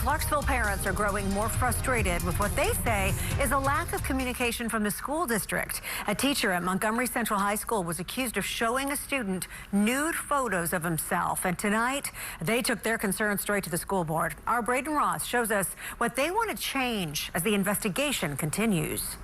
Clarksville parents are growing more frustrated with what they say is a lack of communication from the school district. A teacher at Montgomery Central High School was accused of showing a student nude photos of himself. And tonight, they took their concerns straight to the school board. Our Braden Ross shows us what they want to change as the investigation continues.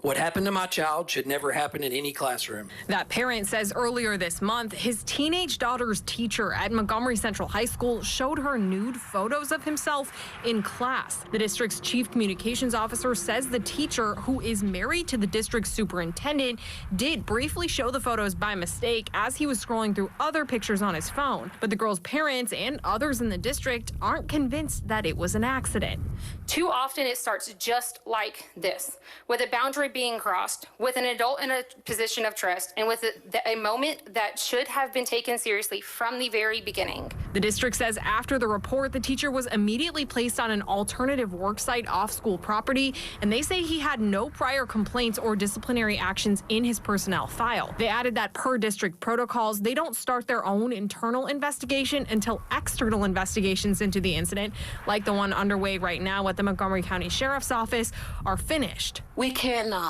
What happened to my child should never happen in any classroom. That parent says earlier this month, his teenage daughter's teacher at Montgomery Central High School showed her nude photos of himself in class. The district's chief communications officer says the teacher, who is married to the district's superintendent, did briefly show the photos by mistake as he was scrolling through other pictures on his phone. But the girl's parents and others in the district aren't convinced that it was an accident. Too often it starts just like this, with a boundary being crossed, with an adult in a position of trust, and with a moment that should have been taken seriously from the very beginning. The district says after the report, the teacher was immediately placed on an alternative worksite off school property, and they say he had no prior complaints or disciplinary actions in his personnel file. They added that per district protocols, they don't start their own internal investigation until external investigations into the incident, like the one underway right now at the Montgomery County Sheriff's Office, are finished. We cannot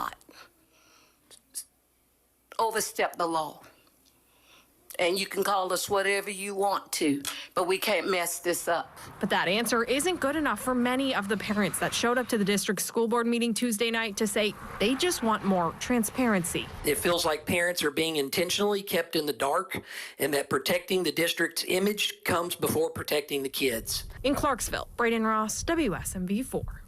overstep the law. And you can call us whatever you want to, but we can't mess this up. But that answer isn't good enough for many of the parents that showed up to the district school board meeting Tuesday night to say they just want more transparency. It feels like parents are being intentionally kept in the dark and that protecting the district's image comes before protecting the kids. In Clarksville, Braden Ross, WSMV4.